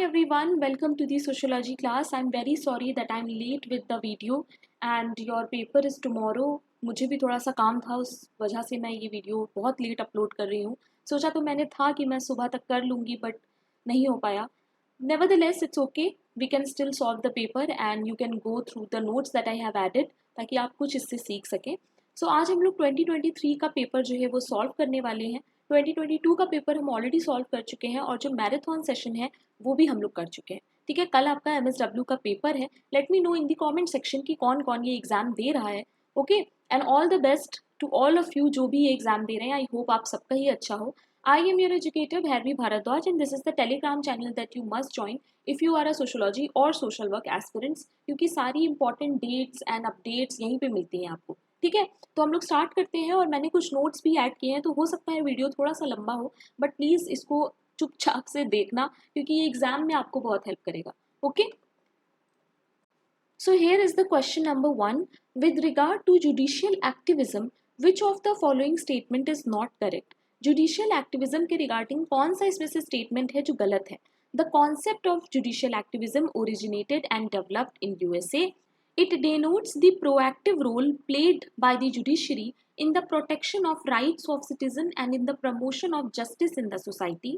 everyone, welcome to the sociology class. I'm very sorry that I'm late with the video and your paper is tomorrow. मुझे भी थोड़ा सा काम था, उस वजह से मैं ये वीडियो बहुत लेट अपलोड कर रही हूँ. सोचा तो मैंने था कि मैं सुबह तक कर लूँगी बट नहीं हो पाया. Nevertheless, it's okay. We can still solve the paper and you can go through the notes that I have added ताकि आप कुछ इससे सीख सकें. So आज हम लोग 2023 का पेपर जो है वो सॉल्व करने वाले हैं. 2022 का पेपर हम ऑलरेडी सॉल्व कर चुके हैं और जो मैराथन सेशन है वो भी हम लोग कर चुके हैं. ठीक है, कल आपका MSW का पेपर है. Let me know in the comment section कि कौन कौन ये एग्जाम दे रहा है. Okay, and all the best to all of you जो भी ये एग्जाम दे रहे हैं. आई होप आप सबका ही अच्छा हो. I am your educator Bhairavi Bharadwaj and this is the Telegram channel that you must join if you are a sociology or social work aspirants, क्योंकि सारी important dates and updates यहीं पे मिलती हैं आपको. ठीक है, तो हम लोग स्टार्ट करते हैं और मैंने कुछ नोट्स भी ऐड किए हैं, तो हो सकता है वीडियो थोड़ा सा लंबा हो बट प्लीज़ इसको चुपचाप से देखना क्योंकि ये एग्जाम में आपको बहुत हेल्प करेगा. Okay, so here is the question number 1. With regard to judicial activism, which of the following statement is not correct? Judicial activism के रिगार्डिंग कौन सा इसमें से स्टेटमेंट है जो गलत है? The concept of judicial activism originated and developed in USA. It denotes the proactive role played by the judiciary in the protection of rights of citizens and in the promotion of justice in the society.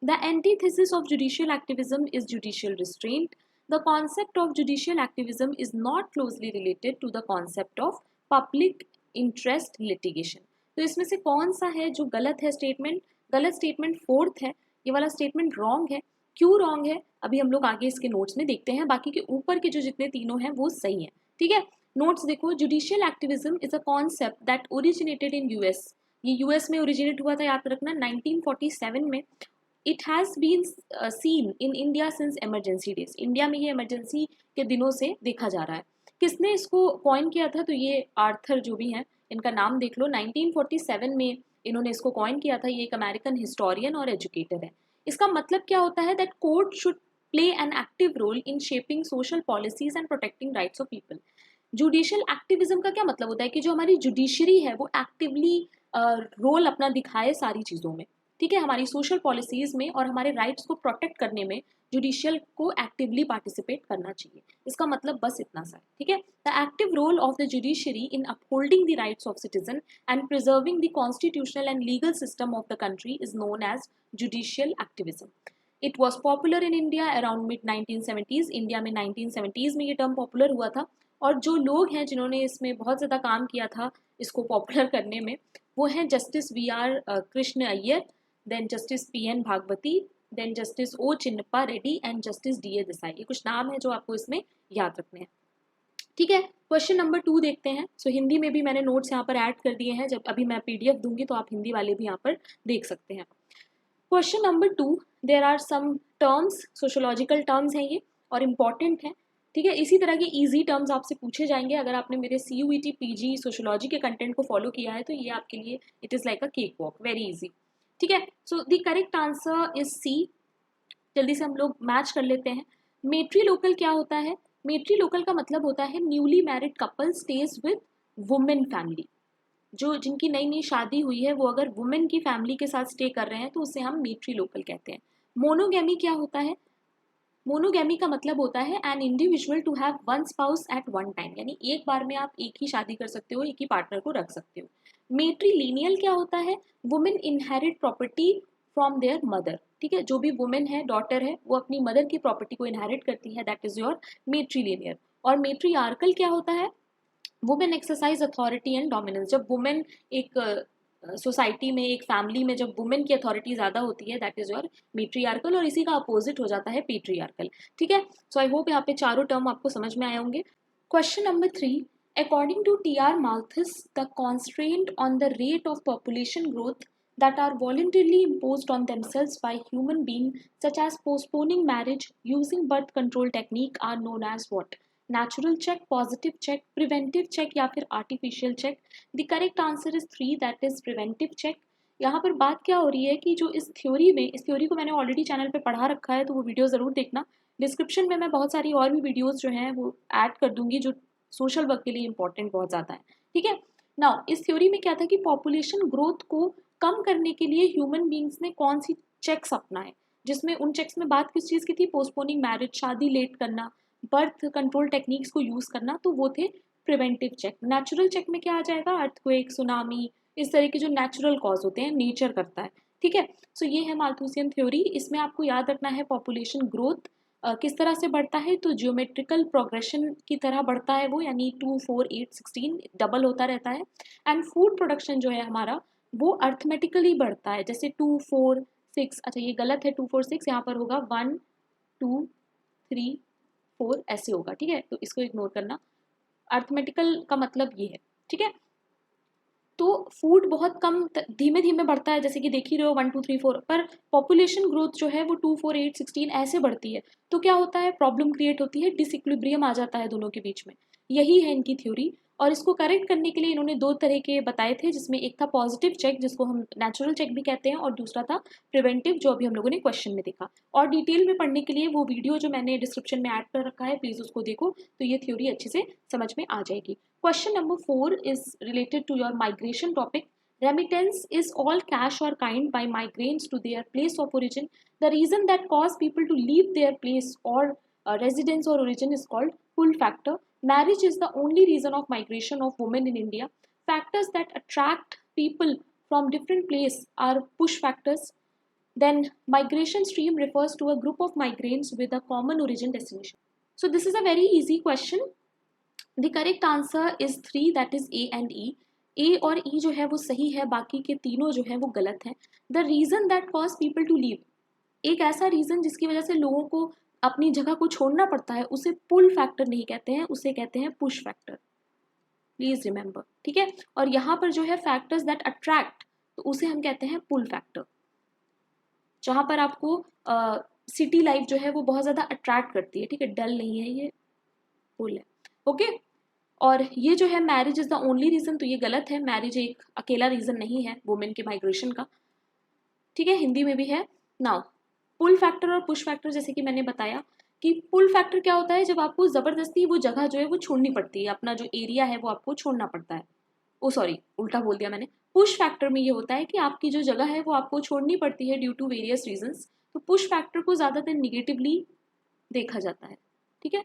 The antithesis of judicial activism is judicial restraint. The concept of judicial activism is not closely related to the concept of public interest litigation. तो इसमें से कौन सा है जो गलत है statement? गलत स्टेटमेंट 4th है. ये वाला स्टेटमेंट रॉन्ग है. क्यों रॉन्ग है अभी हम लोग आगे इसके नोट्स में देखते हैं. बाकी के ऊपर के जो जितने तीनों हैं वो सही हैं. ठीक है, नोट्स देखो. Judicial activism is a concept that originated in US. ये US में ओरिजिनेट हुआ था, याद रखना, 1947 में. It has been seen in India since emergency days. India में ये इमरजेंसी के दिनों से देखा जा रहा है. किसने इसको कॉइन किया था? तो ये आर्थर जो भी हैं, इनका नाम देख लो. 1947 में इन्होंने इसको कॉइन किया था. ये एक अमेरिकन हिस्टोरियन और एजुकेटर है. इसका मतलब क्या होता है? That court should play an active role in shaping social policies and protecting rights of people. Judicial activism का क्या मतलब होता है? कि जो हमारी जुडिशरी है वो एक्टिवली रोल अपना दिखाए सारी चीज़ों में. ठीक है, हमारी सोशल पॉलिसीज़ में और हमारे राइट्स को प्रोटेक्ट करने में जुडिशियल को एक्टिवली पार्टिसिपेट करना चाहिए. इसका मतलब बस इतना सा है. ठीक है, the active role of the judiciary in upholding the rights of citizen and preserving the constitutional and legal system of the country is known as judicial activism. It was popular in India around mid 1970s. India में 1970s में ये term popular हुआ था और जो लोग हैं जिन्होंने इसमें बहुत ज़्यादा काम किया था इसको पॉपुलर करने में, वो हैं justice VR Krishna Iyer, then justice PN Bhagwati, then justice O Chinnappa Reddy and justice DA Desai. ये कुछ नाम है जो आपको इसमें याद रखने हैं. ठीक है, क्वेश्चन नंबर 2 देखते हैं. सो हिंदी में भी मैंने नोट्स यहाँ पर ऐड कर दिए हैं. जब अभी मैं PDF दूंगी तो आप हिंदी वाले भी यहाँ पर देख सकते हैं. Question number 2, there are some terms, sociological terms हैं ये और इम्पॉर्टेंट हैं. ठीक है, इसी तरह के इजी टर्म्स आपसे पूछे जाएंगे. अगर आपने मेरे CUET PG सोशोलॉजी के कंटेंट को फॉलो किया है तो ये आपके लिए it is like a cake walk, very easy. ठीक है, so the correct answer is C. जल्दी से हम लोग मैच कर लेते हैं. मेट्री लोकल क्या होता है? मेट्री लोकल का मतलब होता है newly married couple stage with women family. जो जिनकी नई नई शादी हुई है वो अगर वुमेन की फैमिली के साथ स्टे कर रहे हैं तो उसे हम मेट्री लोकल कहते हैं. मोनोगैमी क्या होता है? मोनोगैमी का मतलब होता है an individual to have one spouse at one time, यानी एक बार में आप एक ही शादी कर सकते हो, एक ही पार्टनर को रख सकते हो. मेट्रीलिनियल क्या होता है? Women inherit property from there mother. ठीक है, जो भी वुमेन है, डॉटर है, वो अपनी मदर की प्रॉपर्टी को इनहेरिट करती है, दैट इज योर मेट्रीलिनियल. और मेट्रीआर्कल क्या होता है? Women exercise authority and dominance. जब वुमेन एक सोसाइटी में, एक फैमिली में जब वुमेन की अथॉरिटी ज़्यादा होती है, दैट इज योर मेट्रीआर्कल. और इसी का अपोजिट हो जाता है पेट्रीआर्कल. ठीक है, सो आई होप यहाँ पे चारों टर्म आपको समझ में आए होंगे. Question number 3, according to TR Malthus, the constraint on the rate of population growth that are voluntarily imposed on themselves by human beings such as postponing marriage, using birth control technique are known as what? Natural check, positive check, preventive check या फिर artificial check. The correct answer is 3, that is preventive check. यहाँ पर बात क्या हो रही है कि जो इस थ्योरी में, इस थ्योरी को मैंने ऑलरेडी चैनल पे पढ़ा रखा है तो वो वीडियो ज़रूर देखना. डिस्क्रिप्शन में मैं बहुत सारी और भी वीडियोज़ जो हैं वो ऐड कर दूंगी जो सोशल वर्क के लिए इंपॉर्टेंट बहुत ज़्यादा है. ठीक है, नाउ इस थ्योरी में क्या था कि पॉपुलेशन ग्रोथ को कम करने के लिए ह्यूमन बींग्स ने कौन सी चेक्स अपनाए? जिसमें उन चेक्स में बात किस चीज़ की थी, पोस्टपोनिंग मैरिज, शादी लेट करना, बर्थ कंट्रोल टेक्निक्स को यूज़ करना, तो वो थे प्रिवेंटिव चेक। नेचुरल चेक में क्या आ जाएगा, अर्थक्वेक, सुनामी, इस तरह के जो नेचुरल कॉज होते हैं, नेचर करता है, ठीक है। सो ये है माल्थुसियन थ्योरी। इसमें आपको याद रखना है पॉपुलेशन ग्रोथ किस तरह से बढ़ता है, तो जियोमेट्रिकल प्रोग्रेशन की तरह बढ़ता है वो, यानी 2, 4, 8, 16 डबल होता रहता है। एंड फूड प्रोडक्शन जो है हमारा वो अर्थमेटिकली बढ़ता है, जैसे 2, 4, 6, अच्छा ये गलत है, 2, 4, 6 यहाँ पर होगा 1, 2, 3, 4 ऐसे होगा, ठीक है, तो इसको इग्नोर करना। अर्थमेटिकल का मतलब ये है, ठीक है। तो फूड बहुत कम धीमे धीमे बढ़ता है, जैसे कि देख ही रहे हो 1, 2, 3, 4, पर पॉपुलेशन ग्रोथ जो है वो 2, 4, 8, 16 ऐसे बढ़ती है। तो क्या होता है, प्रॉब्लम क्रिएट होती है, डिसइक्विलिब्रियम आ जाता है दोनों के बीच में। यही है इनकी थ्योरी। और इसको करेक्ट करने के लिए इन्होंने दो तरह के बताए थे, जिसमें एक था पॉजिटिव चेक, जिसको हम नेचुरल चेक भी कहते हैं, और दूसरा था प्रिवेंटिव, जो अभी हम लोगों ने क्वेश्चन में देखा। और डिटेल में पढ़ने के लिए वो वीडियो जो मैंने डिस्क्रिप्शन में ऐड कर रखा है, प्लीज़ उसको देखो, तो ये थ्योरी अच्छे से समझ में आ जाएगी। Question number 4 is related to your migration topic. Remittance is all cash or kind by migrants to their place of origin. The reason that cause people to leave their place or residence or origin is called pull factor. Marriage is the only reason of migration of women in India. Factors that attract people from different place are push factors. Then migration stream refers to a group of migrants with a common origin destination. So this is a very easy question. The correct answer is 3, that is A and E. A और E जो है वो सही है, बाकी के तीनों जो है वो गलत हैं। The reason that cause people to leave, एक ऐसा रीज़न जिसकी वजह से लोगों को अपनी जगह को छोड़ना पड़ता है, उसे पुल फैक्टर नहीं कहते हैं, उसे कहते हैं पुश फैक्टर। प्लीज रिमेंबर, ठीक है। और यहाँ पर जो है फैक्टर्स दैट अट्रैक्ट, तो उसे हम कहते हैं पुल फैक्टर। जहाँ पर आपको सिटी लाइफ जो है वो बहुत ज़्यादा अट्रैक्ट करती है, ठीक है, डल नहीं है, ये पुल है, ओके। और ये जो है marriage is the only reason, तो ये गलत है, मैरिज एक अकेला रीजन नहीं है वुमेन के माइग्रेशन का, ठीक है, हिंदी में भी है। नाउ पुल फैक्टर और पुश फैक्टर, जैसे कि मैंने बताया कि पुल फैक्टर क्या होता है, जब आपको जबरदस्ती वो जगह जो है वो छोड़नी पड़ती है, अपना जो एरिया है वो आपको छोड़ना पड़ता है। ओ सॉरी, उल्टा बोल दिया मैंने। पुश फैक्टर में ये होता है कि आपकी जो जगह है वो आपको छोड़नी पड़ती है ड्यू टू वेरियस रीजंस। तो पुश फैक्टर को ज़्यादातर निगेटिवली देखा जाता है, ठीक है,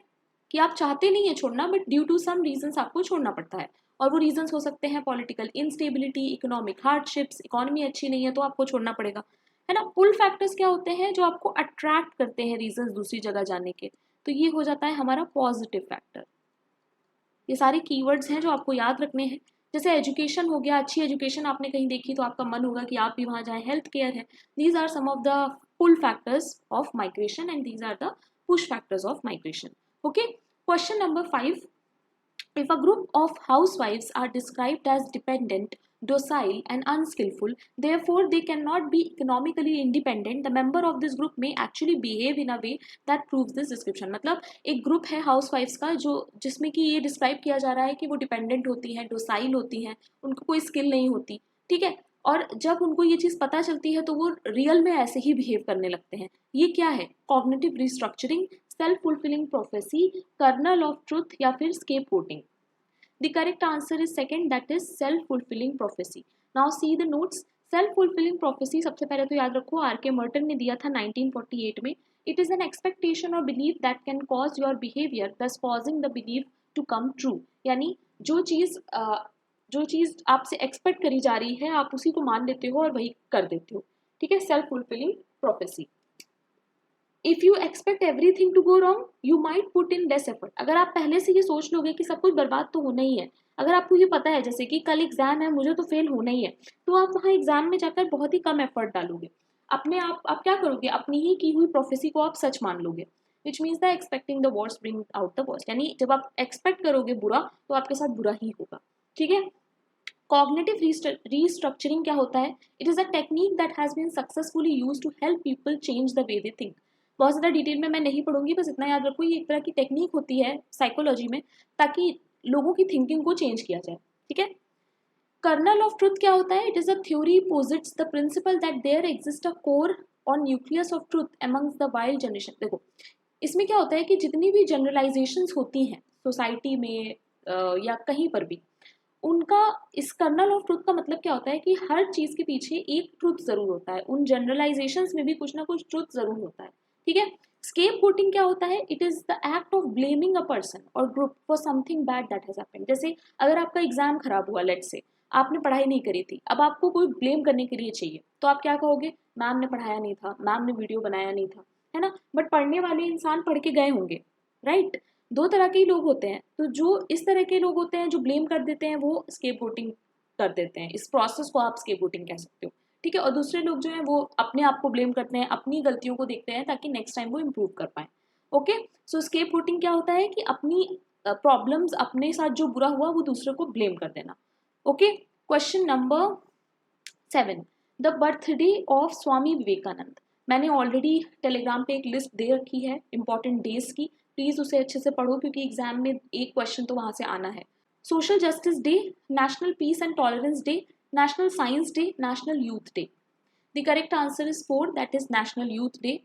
कि आप चाहते नहीं है छोड़ना, but due to some reasons आपको छोड़ना पड़ता है। और वो रीजंस हो सकते हैं political instability, economic hardships, economy अच्छी नहीं है तो आपको छोड़ना पड़ेगा, है ना। पुल फैक्टर्स क्या होते हैं, जो आपको अट्रैक्ट करते हैं रीजंस दूसरी जगह जाने के, तो ये हो जाता है हमारा पॉजिटिव फैक्टर। ये सारे कीवर्ड्स हैं जो आपको याद रखने हैं। जैसे एजुकेशन हो गया, अच्छी एजुकेशन आपने कहीं देखी तो आपका मन होगा कि आप भी वहाँ जाएं, हेल्थ केयर है, these are some of the pull factors of migration and these are the push factors of migration, okay. Question number 5. If a group of housewives are described as dependent, docile and unskillful, therefore they cannot be economically independent, the member of this group may actually behave in a way that proves this description. मतलब एक group है हाउसवाइफ्स का जो जिसमें कि ये describe किया जा रहा है कि वो डिपेंडेंट होती हैं, डोसाइल होती हैं, उनको कोई स्किल नहीं होती, ठीक है, और जब उनको ये चीज़ पता चलती है तो वो रियल में ऐसे ही बिहेव करने लगते हैं। ये क्या है, cognitive restructuring, self fulfilling prophecy, kernel of truth, या फिर scapegoating. The correct answer is second, that is self-fulfilling prophecy. Now see the notes. Self-fulfilling prophecy सबसे पहले तो याद रखो आर.के. मर्टन ने दिया था 1948 में. It is an expectation or belief that can cause your behavior, thus causing the belief to come true. यानी जो चीज़ आपसे एक्सपेक्ट करी जा रही है आप उसी को मान लेते हो और वही कर देते हो, ठीक है, self fulfilling prophecy. If you expect everything to go wrong you might put in less effort. अगर आप पहले से ये सोच लोगे कि सब कुछ बर्बाद तो होना ही है, अगर आपको ये पता है जैसे कि कल एग्जाम है, मुझे तो फेल होना ही है, तो आप वहाँ एग्जाम में जाकर बहुत ही कम एफर्ट डालोगे, अपने आप क्या करोगे, अपनी ही की हुई प्रोफेसी को आप सच मान लोगे, which means the expecting the worst bring out the worst, यानी जब आप एक्सपेक्ट करोगे बुरा तो आपके साथ बुरा ही होगा, ठीक है। कॉग्निटिव रीस्ट्रक्चरिंग क्या होता है, it is a technique that has been successfully use to help people change the way they think. बहुत ज़्यादा डिटेल में मैं नहीं पढ़ूंगी, बस इतना याद रखो, ये एक तरह की टेक्निक होती है साइकोलॉजी में ताकि लोगों की थिंकिंग को चेंज किया जाए, ठीक है। कर्नल ऑफ ट्रुथ क्या होता है, it is a theory posits the principle that there exist a core और nucleus of truth amongst the wild generation. देखो इसमें क्या होता है कि जितनी भी जनरलाइजेशंस होती हैं सोसाइटी में या कहीं पर भी, उनका इस कर्नल ऑफ ट्रुथ का मतलब क्या होता है कि हर चीज़ के पीछे एक ट्रुथ ज़रूर होता है, उन जनरलाइजेशंस में भी कुछ ना कुछ ट्रुथ ज़रूर होता है, ठीक है। स्केपगोटिंग क्या होता है? It is the act of blaming a person और group for something bad that has happened. जैसे अगर आपका एग्जाम खराब हुआ, लेट्स से आपने पढ़ाई नहीं करी थी, अब आपको कोई ब्लेम करने के लिए चाहिए, तो आप क्या कहोगे? मैम ने पढ़ाया नहीं था, मैम ने वीडियो बनाया नहीं था, है ना। बट पढ़ने वाले इंसान पढ़ के गए होंगे, राइट। दो तरह के ही लोग होते हैं, तो जो इस तरह के लोग होते हैं जो ब्लेम कर देते हैं वो स्केपगोटिंग कर देते हैं, इस प्रोसेस को आप स्केपगोटिंग कह सकते हो, ठीक है। और दूसरे लोग जो हैं वो अपने आप को ब्लेम करते हैं, अपनी गलतियों को देखते हैं ताकि नेक्स्ट टाइम वो इम्प्रूव कर पाए। ओके, सो स्केपगोटिंग क्या होता है कि अपनी प्रॉब्लम्स, अपने साथ जो बुरा हुआ वो दूसरे को ब्लेम कर देना। Okay, question number 7, the birthday of Swami Vivekananda. मैंने ऑलरेडी टेलीग्राम पे एक लिस्ट दे रखी है इंपॉर्टेंट डेज की, प्लीज उसे अच्छे से पढ़ो क्योंकि एग्जाम में एक क्वेश्चन तो वहां से आना है। Social justice day, national peace and tolerance day, national science day, national youth day. The correct answer is 4, that is national youth day.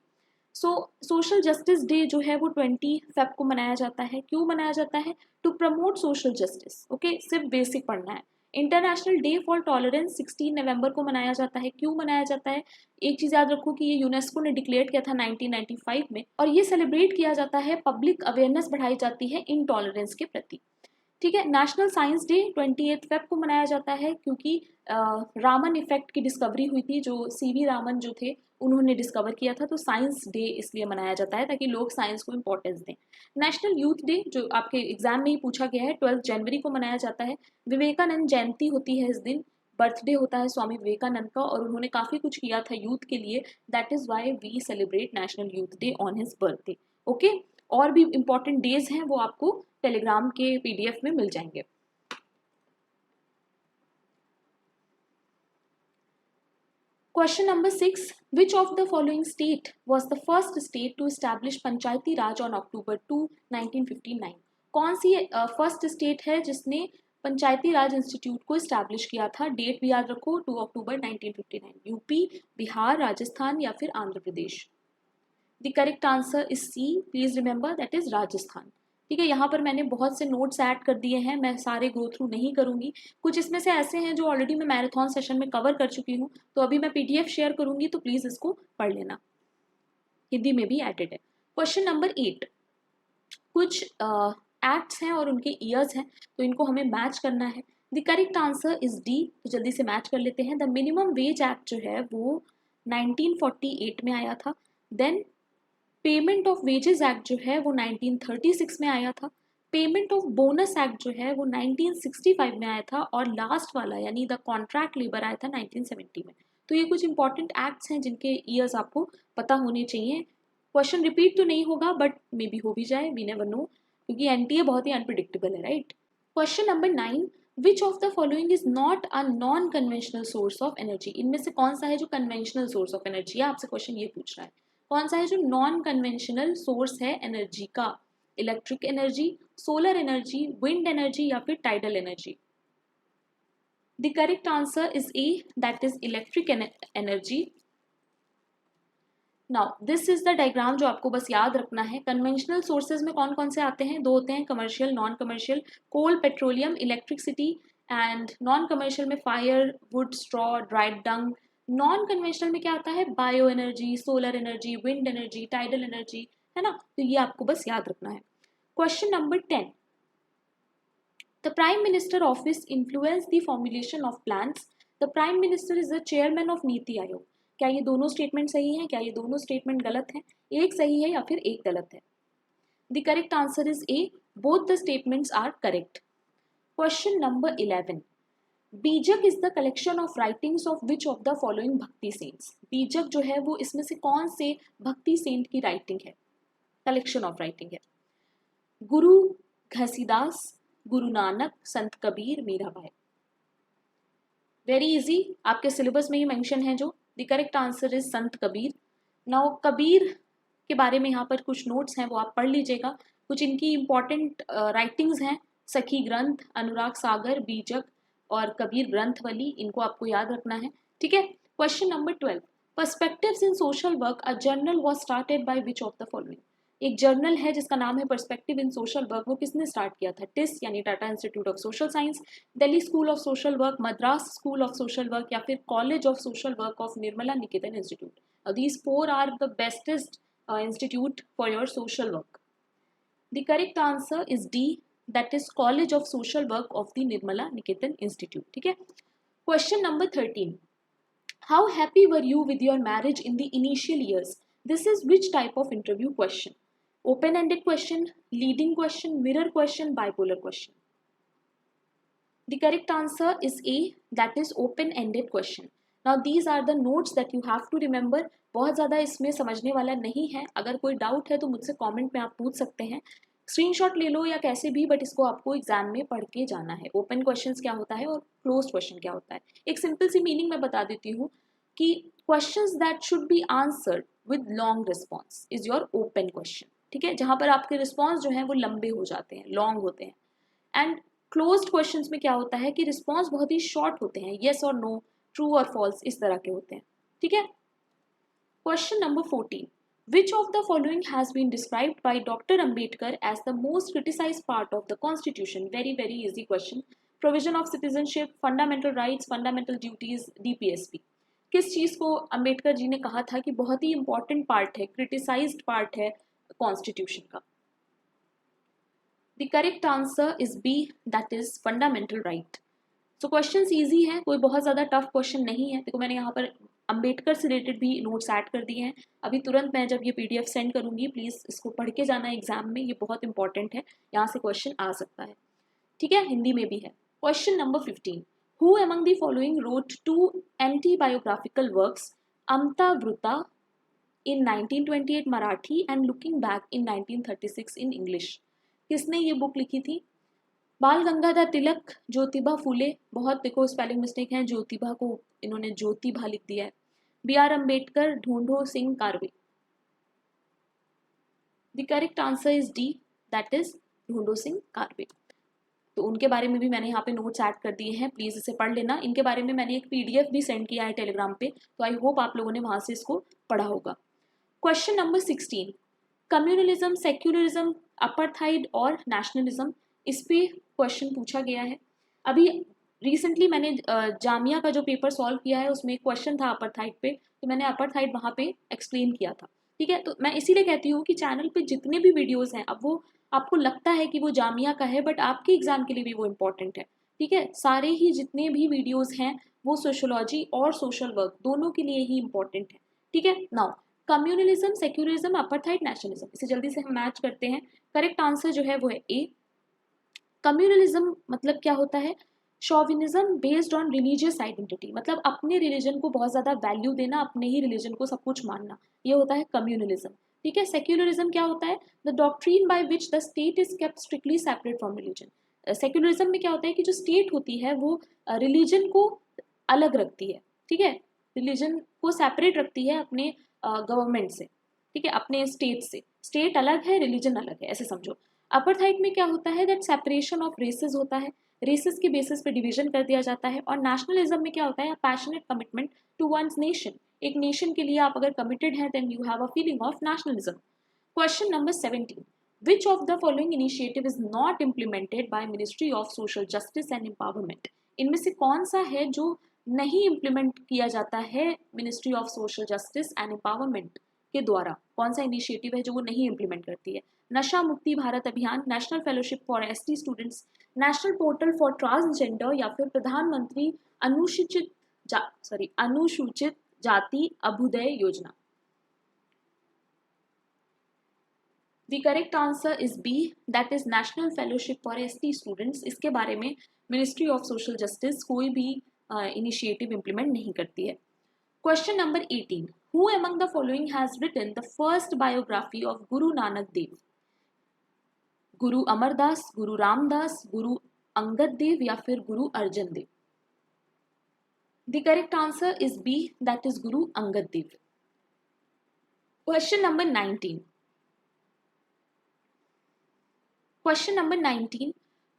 So social justice day जो है वो 20 फेब को मनाया जाता है। क्यों मनाया जाता है? To promote social justice. Okay, सिर्फ बेसिक पढ़ना है। इंटरनेशनल डे फॉर टॉलरेंस 16 नवंबर को मनाया जाता है। क्यों मनाया जाता है? एक चीज याद रखो कि ये यूनेस्को ने डिक्लेयर किया था 1995 में, और ये सेलिब्रेट किया जाता है, पब्लिक अवेयरनेस बढ़ाई जाती है इनटॉलरेंस के प्रति, ठीक है। नेशनल साइंस डे 28 फेब को मनाया जाता है क्योंकि रामन इफेक्ट की डिस्कवरी हुई थी, जो सीवी रामन जो थे उन्होंने डिस्कवर किया था, तो साइंस डे इसलिए मनाया जाता है ताकि लोग साइंस को इम्पोर्टेंस दें। नेशनल यूथ डे जो आपके एग्जाम में ही पूछा गया है, 12 जनवरी को मनाया जाता है। विवेकानंद जयंती होती है इस दिन, बर्थडे होता है स्वामी विवेकानंद का, और उन्होंने काफ़ी कुछ किया था यूथ के लिए, that is why we celebrate national youth day on his birthday. Okay, और भी इंपॉर्टेंट डेज हैं वो आपको टेलीग्राम के पीडीएफ में मिल जाएंगे। Question number 6. Which of the following state was the first state to establish Panchayati Raj on October 2, 1959? कौन सी first state है जिसने पंचायती राज इंस्टीट्यूट को इस्टेब्लिश किया था? डेट भी याद रखो, 2 अक्टूबर 1959। यूपी, बिहार, राजस्थान या फिर Andhra Pradesh? The correct answer is C, please remember that is Rajasthan, ठीक है। यहाँ पर मैंने बहुत से नोट्स ऐड कर दिए हैं, मैं सारे गो थ्रू नहीं करूंगी, कुछ इसमें से ऐसे हैं जो ऑलरेडी मैं मैराथन सेशन में कवर कर चुकी हूँ, तो अभी मैं पीडीएफ शेयर करूंगी तो प्लीज इसको पढ़ लेना, हिंदी में भी एडेड है। क्वेश्चन नंबर 8, कुछ एक्ट्स हैं और उनके ईयर्स हैं, तो इनको हमें मैच करना है। The correct answer is D, तो जल्दी से मैच कर लेते हैं। द मिनिमम वेज एक्ट जो है वो 1948 में आया था। Then payment of wages act जो है वो 1936 में आया था। पेमेंट ऑफ बोनस एक्ट जो है वो 1965 में आया था, और लास्ट वाला यानी द कॉन्ट्रैक्ट लेबर आया था 1970 में। तो ये कुछ इंपॉर्टेंट एक्ट्स हैं जिनके ईयर्स आपको पता होने चाहिए। क्वेश्चन रिपीट तो नहीं होगा बट मे बी हो भी जाए, वी नेवर नो, क्योंकि एनटीए बहुत ही अनप्रिडिक्टेबल है, right. Question number 9, which of the following is not a non conventional source of energy? इनमें से कौन सा है जो कन्वेंशनल सोर्स ऑफ एनर्जी है? आपसे क्वेश्चन ये पूछ रहा है, कौन सा है जो नॉन कन्वेंशनल सोर्स है एनर्जी का? Electric energy, solar energy, wind energy या फिर tidal energy? The correct answer is A, that is electric energy. Now this is the diagram जो आपको बस याद रखना है। कन्वेंशनल सोर्सेज में कौन कौन से आते हैं? दो होते हैं, commercial, non commercial. Coal, petroleum, electricity, and non commercial में fire, wood, straw, dried dung. Non conventional में क्या आता है? Bio energy, solar energy, wind energy, tidal energy, है ना। तो ये आपको बस याद रखना है। Question number 10, the prime minister office influence the formulation of plans. The prime minister is the chairman of NITI Aayog. क्या ये दोनों स्टेटमेंट सही हैं? क्या ये दोनों स्टेटमेंट गलत हैं? एक सही है या फिर एक गलत है? The correct answer is A, both the statements are correct. Question number 11, Bijak is the collection of writings of which of the following bhakti saints? Bijak जो है वो इसमें से कौन से भक्ति सेंट की राइटिंग है, कलेक्शन ऑफ राइटिंग है? गुरु घसीदास, गुरु नानक, संत कबीर, मीराबाई? वेरी इजी, आपके सिलेबस में ही मेंशन है जो। The correct answer is Sant Kabir. Now Kabir के बारे में यहाँ पर कुछ नोट्स हैं वो आप पढ़ लीजिएगा। कुछ इनकी इंपॉर्टेंट राइटिंग्स हैं, सखी ग्रंथ, अनुराग सागर, बीजक और कबीर ग्रंथवली, इनको आपको याद रखना है, ठीक है। Question number 12, perspectives in social work, a journal was started by which of the following? एक जर्नल है जिसका नाम है पर्सपेक्टिव इन सोशल वर्क, वो किसने स्टार्ट किया था? टिस यानी Tata institute of social science, Delhi school of social work, Madras school of social work या फिर college of social work of Nirmala Niketan institute. These four are the bestest institute for your social work. The correct answer is D, that is college of social work of the Nirmala Niketan institute. ठीक है। Question number 13, how happy were you with your marriage in the initial years? This is which type of interview question? Open-ended question, leading question, mirror question, bipolar question. The correct answer is A, that is open-ended question. Now these are the notes that you have to remember. बहुत ज़्यादा इसमें समझने वाला नहीं है, अगर कोई doubt है तो मुझसे कमेंट में आप पूछ सकते हैं, स्क्रीनशॉट ले लो या कैसे भी, बट इसको आपको एग्जाम में पढ़ के जाना है। ओपन क्वेश्चंस क्या होता है और क्लोज्ड क्वेश्चन क्या होता है। एक सिंपल सी मीनिंग मैं बता देती हूँ कि questions that should be answered with long response is your open question. ठीक है, जहां पर आपके रिस्पॉन्स जो है वो लंबे हो जाते हैं, लॉन्ग होते हैं। एंड क्लोज्ड क्वेश्चंस में क्या होता है कि रिस्पॉन्स बहुत ही शॉर्ट होते हैं, येस और नो, ट्रू और फॉल्स, इस तरह के होते हैं। ठीक है। Question number 14, which of the following has been described by doctor Ambedkar as the most criticised part of the constitution? Very very easy question. Provision of citizenship, fundamental rights, fundamental duties, DPSP. किस चीज को अंबेडकर जी ने कहा था कि बहुत ही important part है, क्रिटिसाइज्ड पार्ट है कॉन्स्टिट्यूशन का? The correct answer is B, that is fundamental right. So question easy है, कोई बहुत ज़्यादा टफ क्वेश्चन नहीं है। देखो मैंने यहाँ पर अंबेडकर से रिलेटेड भी नोट्स ऐड कर दिए हैं। अभी तुरंत मैं जब ये पीडीएफ सेंड करूंगी, प्लीज़ इसको पढ़ के जाना एग्जाम में, ये बहुत इंपॉर्टेंट है, यहाँ से क्वेश्चन आ सकता है। ठीक है, हिंदी में भी है। Question number 15, who among the following wrote 2 anti biographical works, Atmavritta in 1928 Marathi and looking back in 1936 in English? किसने ये बुक लिखी थी? बाल गंगाधर तिलक, ज्योतिबा फूले, बहुत देखो स्पेलिंग मिस्टेक है, ज्योतिबा को इन्होंने ज्योतिबा लिख दिया है। बी आर अम्बेडकर, ढूंढो Singh Karve. The correct answer is D, that is ढूंढो सिंह कारवे। तो उनके बारे में भी मैंने यहाँ पे नोट्स ऐड कर दिए हैं, प्लीज इसे पढ़ लेना। इनके बारे में मैंने एक पीडीएफ भी सेंड किया है टेलीग्राम पे, तो आई होप आप लोगों ने वहां से इसको पढ़ा होगा। Question number 16, communalism, secularism, apartheid और नेशनलिज्म, इस पे क्वेश्चन पूछा गया है। अभी रिसेंटली मैंने जामिया का जो पेपर सॉल्व किया है उसमें एक क्वेश्चन था अपार्थाइड पे, तो मैंने अपार्थाइड वहाँ पे एक्सप्लेन किया था। ठीक है, तो मैं इसीलिए कहती हूँ कि चैनल पे जितने भी वीडियोस हैं, अब वो आपको लगता है कि वो जामिया का है, बट आपके एग्जाम के लिए भी वो इम्पोर्टेंट है। ठीक है, सारे ही जितने भी वीडियोस हैं वो सोशोलॉजी और सोशल वर्क दोनों के लिए ही इम्पोर्टेंट है। ठीक है। Now communalism, secularism, apartheid, nationalism, इसे जल्दी से हम मैच करते हैं। करेक्ट आंसर जो है वो है ए। कम्युनलिज्म मतलब क्या होता है? शॉविनिज्म बेस्ड ऑन रिलीजियस आइडेंटिटी, मतलब अपने रिलीजन को बहुत ज्यादा वैल्यू देना, अपने ही रिलीजन को सब कुछ मानना, ये होता है कम्युनलिज्म। ठीक है। सेक्युलरिज्म क्या होता है? The doctrine by which the state is kept strictly separate from religion. Secularism में क्या होता है कि जो स्टेट होती है वो रिलीजन को अलग रखती है। ठीक है, रिलीजन को सेपरेट रखती है अपने गवर्नमेंट से। ठीक है, अपने स्टेट से। स्टेट अलग है, रिलीजन अलग है, ऐसे समझो। अपार्थाइड में क्या होता है? दैट सेपरेशन ऑफ रेसेस होता है, रेसेस के बेसिस पे डिवीजन कर दिया जाता है। और नेशनलिज्म में क्या होता है? Passionate commitment to one's nation, एक नेशन के लिए आप अगर कमिटेड हैं then you have a feeling of nationalism. Question number 17, which of the following initiative is not implemented by ministry of social justice and empowerment? इनमें से कौन सा है जो नहीं इम्प्लीमेंट किया जाता है ministry of social justice and empowerment के द्वारा? कौन सा इनिशिएटिव है जो वो नहीं इम्प्लीमेंट करती है? नशा Mukti Bharat Abhiyan, national fellowship for ST students, national portal for transgender या फिर Pradhan Mantri Anusuchit Jati Abhyuday Yojana? The correct answer is B, that is national fellowship for ST students. इसके बारे में मिनिस्ट्री ऑफ सोशल जस्टिस कोई भी इनिशिएटिव इम्प्लीमेंट नहीं करती है। Question number 18, who among the following has written the first biography of Guru Nanak देव? गुरु अमरदास, गुरु रामदास, गुरु अंगद देव या फिर Guru Arjan Dev? The correct answer is B, that is Guru Angad Dev. Question number 19, Question number 19.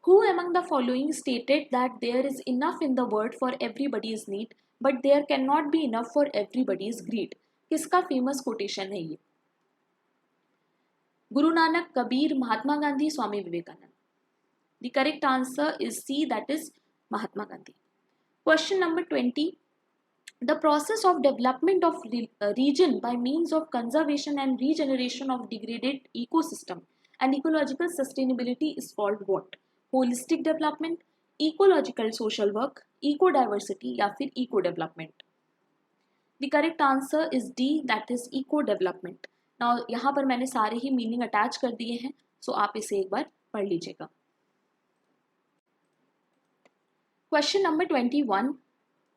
Who among the following stated that there is enough in the world for everybody's need, but there cannot be enough for everybody's greed? किसका famous quotation है ये? Guru Nanak, Kabir, Mahatma Gandhi, Swami Vivekananda. The correct answer is C, that is Mahatma Gandhi. Question number 20. The process of development of region by means of conservation and regeneration of degraded ecosystem and ecological sustainability is called what? Holistic development, ecological social work, eco-diversity या फिर eco-development. The correct answer is D, that is eco-development. Now यहाँ पर मैंने सारे ही meaning attach कर दिए हैं, so आप इसे एक बार पढ़ लीजिएगा. Question number 21.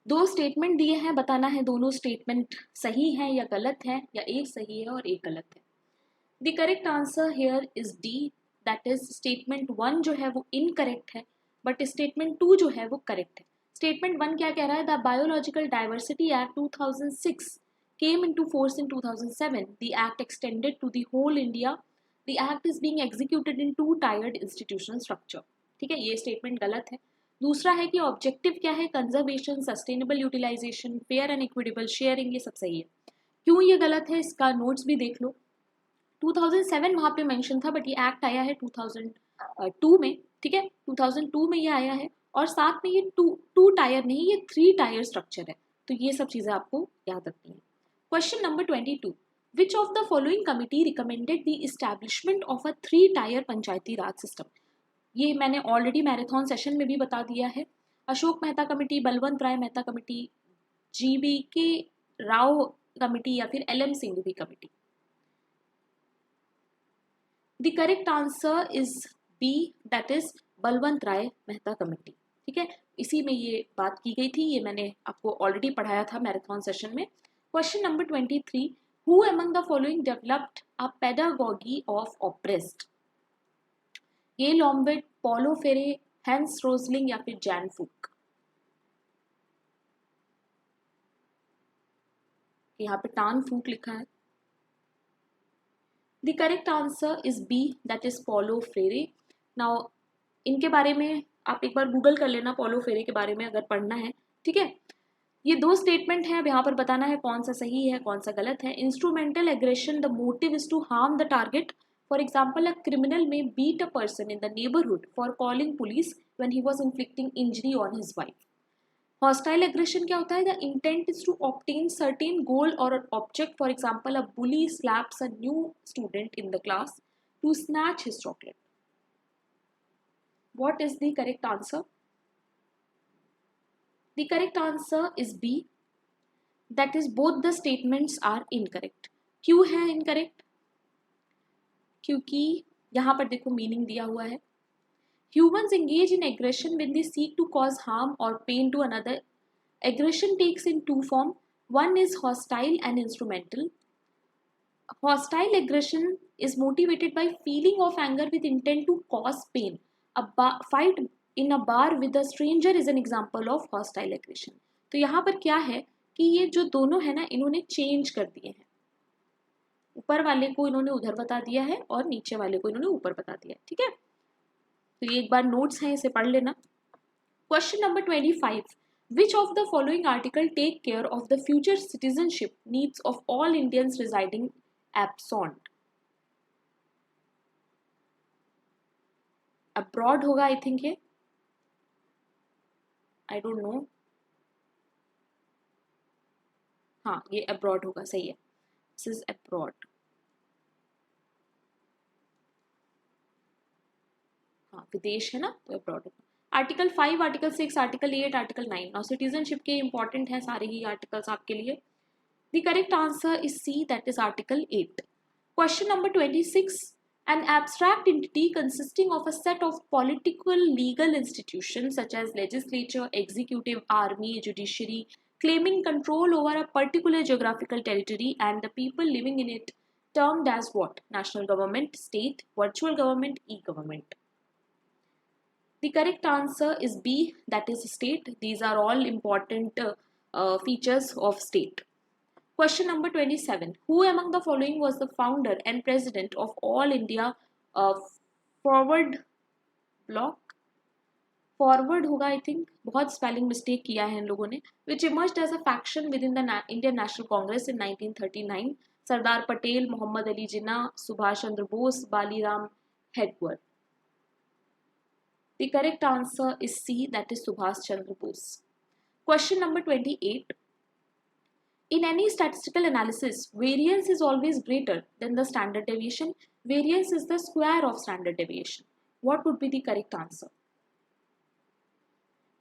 दो स्टेटमेंट दिए हैं, बताना है दोनों स्टेटमेंट सही हैं या गलत हैं, या एक सही है और एक गलत है. The correct answer here is D, that is statement 1 जो है वो इनकरेक्ट है, बट स्टेटमेंट 2 जो है वो करेक्ट है. स्टेटमेंट 1 क्या कह रहा है? The biological diversity act 2006 came into force in 2007. The act extended to the whole India. The act is being executed in 2 tiered institutional structure. ठीक है, ये स्टेटमेंट गलत है. दूसरा है कि ऑब्जेक्टिव क्या है? Conservation, sustainable utilisation, fair and equitable sharing, ये सब सही है. क्यों ये गलत है इसका नोट्स भी देख लो. 2007 वहाँ पे मेंशन था, बट ये एक्ट आया है 2002 में. ठीक है, 2002 में ये आया है, और साथ में ये टू टायर नहीं, ये 3 टायर स्ट्रक्चर है. तो ये सब चीज़ें आपको याद रखनी है. Question number 22. Which of the following committee recommended the establishment of a 3 tyre Panchayati Raj system? ये मैंने ऑलरेडी मैराथन सेशन में भी बता दिया है. Ashok Mehta committee, Balwant Rai Mehta committee, GBK Rao committee, या फिर LM Singhvi committee. The correct answer is B, that is Balwant Rai Mehta committee. ठीक है, इसी में ये बात की गई थी, ये मैंने आपको ऑलरेडी पढ़ाया था मैराथन सेशन में. Question number 23. Who among the following developed a pedagogy of oppressed? ये लॉम्बेट, पॉलो फेरे, हैंस रोजलिंग, या फिर जैन फूक. यहाँ पे टान फूक लिखा है. The correct answer is B, that is Paulo Freire. Now इनके बारे में आप एक बार गूगल कर लेना, पॉलो फेरे के बारे में अगर पढ़ना है. ठीक है, ये 2 स्टेटमेंट है. अब यहाँ पर बताना है कौन सा सही है कौन सा गलत है. Instrumental aggression, the motive is to harm the target. For example, a criminal may beat a person in the neighborhood for calling police when he was inflicting injury on his wife. Hostile aggression क्या होता है? The intent is to obtain certain goal or object. For example, a bully slaps a new student in the class to snatch his chocolate. What is the correct answer? The correct answer is B. That is both the statements are incorrect. क्यों है incorrect? क्योंकि यहाँ पर देखो meaning दिया हुआ है. Humans engage in aggression when they seek to cause harm or pain to another. Aggression takes in 2 forms. One is hostile and instrumental. Hostile aggression is motivated by feeling of anger with intent to cause pain. A fight in a bar with a stranger is an example of hostile aggression. तो यहाँ पर क्या है कि ये जो दोनों है ना, इन्होंने चेंज कर दिए हैं. ऊपर वाले को इन्होंने उधर बता दिया है और नीचे वाले को इन्होंने ऊपर बता दिया है. ठीक है, तो ये एक बार नोट्स हैं, इसे पढ़ लेना. Question number 25. Which of the following article take care of the future citizenship needs of all Indians residing abscond? Abroad होगा आई थिंक, ये आई डोंट नो. हाँ, ये अब्रॉड होगा, सही है. This is abroad. हाँ, विदेश है ना, तो अब्रॉड होगा. Article 5, article 6, article 8, article 9. और सिटीजनशिप के इंपॉर्टेंट है सारे ही आर्टिकल्स आपके लिए. The correct answer is C, that is article 8. Question number 26. An abstract entity consisting of a set of political legal institutions such as legislature, executive, army, judiciary, claiming control over a particular geographical territory and the people living in it, termed as what? National government, state, virtual government, e-government. The correct answer is B, that is state. These are all important features of state. Question number 27. Who among the following was the founder and president of All India Forward Bloc? Forward होगा I think, बहुत spelling mistake किया है इन लोगों ने. Which emerged as a faction within the Indian National Congress in 1939. Sardar Patel, Mohammad Ali Jinnah, Subhash Chandra Bose, Baliram हेडवर्थ. The correct answer is C, that is Subhash Chandra Bose. Question number 28. In any statistical analysis, variance is always greater than the standard deviation. Variance is the square of standard deviation. What would be the correct answer?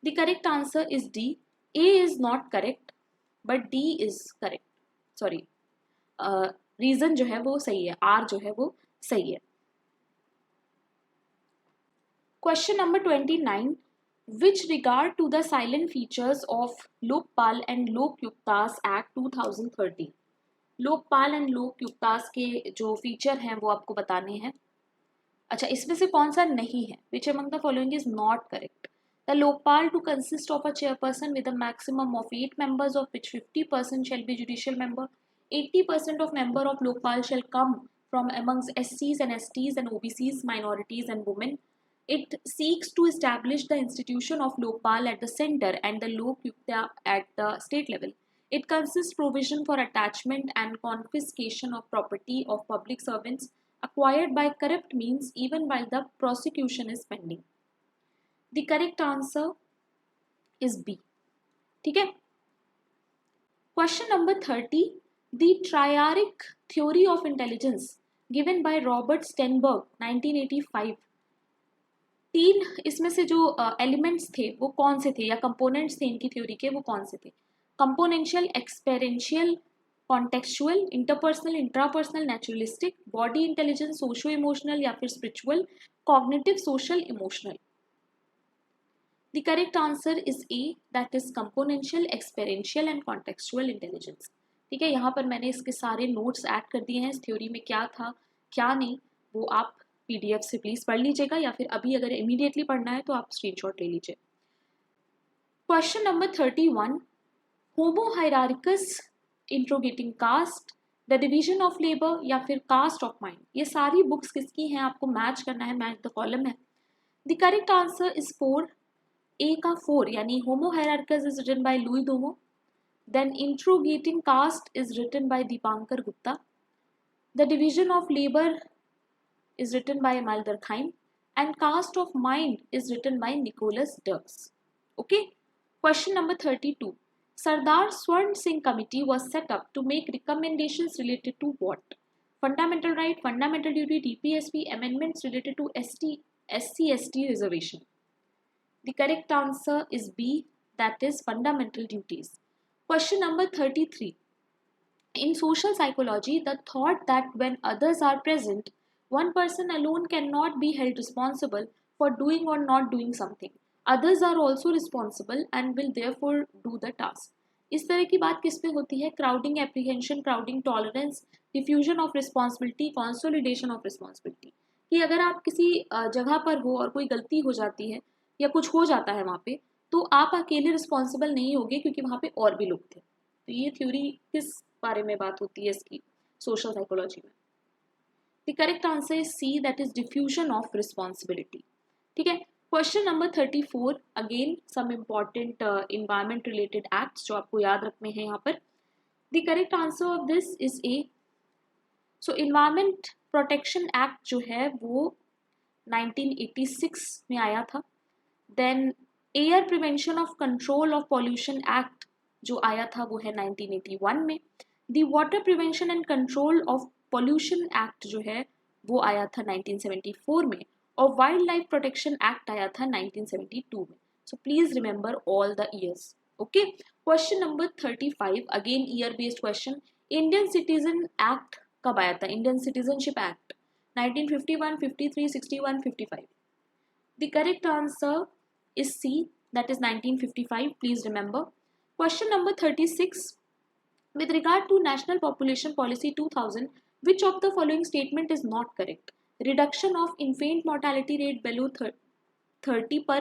The correct answer is D. A is not correct, but D is correct. Sorry. Reason जो है वो सही है. R जो है वो सही है. Question number 29. Which regard to the silent features of Lokpal and Lok Yuktas Act 2013. Lokpal and लोक युक्तास के जो फीचर हैं वो आपको बताने हैं. अच्छा, इसमें से कौन सा नहीं है? Which among the following is not correct? The Lokpal to consist of a chairperson with a maximum of 8 members, of which 50% shall be judicial member. 80% of member of Lokpal shall come from amongst SCs and STs and OBCs, minorities and women. It seeks to establish the institution of Lokpal at the center and the Lok Yukta at the state level. It consists provision for attachment and confiscation of property of public servants acquired by corrupt means even while the prosecution is pending. The correct answer is B. ठीक है. Question number 30. The triarch theory of intelligence given by Robert Stenberg 1985. 3 इसमें से जो elements थे वो कौन से थे, या कंपोनेंट्स थे इनकी थ्योरी के, वो कौन से थे? Componential, experiential, contextual, interpersonal, intrapersonal, naturalistic, body intelligence, socio emotional या फिर spiritual, cognitive, social, emotional. The correct answer is A, that is componential, experiential and contextual intelligence. ठीक है, यहाँ पर मैंने इसके सारे नोट्स ऐड कर दिए हैं. इस थ्योरी में क्या था क्या नहीं वो आप PDF से प्लीज पढ़ लीजिएगा, या फिर अभी अगर इमीडिएटली पढ़ना है तो आप स्क्रीनशॉट ले लीजिए. Question number 31. Homo hierarchicus interrogating caste, the division of labour या फिर कास्ट ऑफ माइंड. ये सारी बुक्स किसकी हैं? आपको मैच करना है, मैच द कॉलम है. The correct answer is 4. A का 4, यानी homo hierarchicus is written by Louis Dumont. Then interrogating caste is written by Dipankar Gupta. The division of labour is written by Emile Durkheim, and Caste of Mind is written by Nicholas Dirks. Okay. Question number 32. Sardar Swarn Singh Committee was set up to make recommendations related to what? Fundamental right, fundamental duty, DPSP, amendments related to SC/ST reservation. The correct answer is B, that is fundamental duties. Question number 33. In social psychology, the thought that when others are present, one person alone cannot be held responsible for doing or not doing something. Others are also responsible and will therefore do the task. इस तरह की बात किस पे होती है? Crowding apprehension, crowding tolerance, diffusion of responsibility, consolidation of responsibility. कि अगर आप किसी जगह पर हो और कोई गलती हो जाती है या कुछ हो जाता है वहाँ पे, तो आप अकेले रिस्पॉन्सिबल नहीं होगे क्योंकि वहाँ पे और भी लोग थे. तो ये थ्योरी किस बारे में बात होती है इसकी सोशल साइकोलॉजी में? The correct answer is C, that is diffusion of responsibility. ठीक है. Question number 34. Again some important environment related acts जो आपको याद रखने हैं यहाँ पर. The correct answer of this is A. So Environment Protection Act जो है वो 1986 में आया था. Then Air Prevention of Control of Pollution Act जो आया था वो है 1981 में. The Water Prevention and Control of Pollution Act जो है वो आया था 1974 में, और वाइल्ड लाइफ प्रोटेक्शन एक्ट आया था 1972 में. So please remember all the years. Okay. Question number 35. Again year based question. Indian citizen act कब आया था? Indian citizenship act 1951, 53, 61, 55. The correct answer is C, that is 1955. Please remember. Question number 36. With regard to National Population Policy 2000, which of the following statement is not correct? Reduction of infant mortality rate below 30 per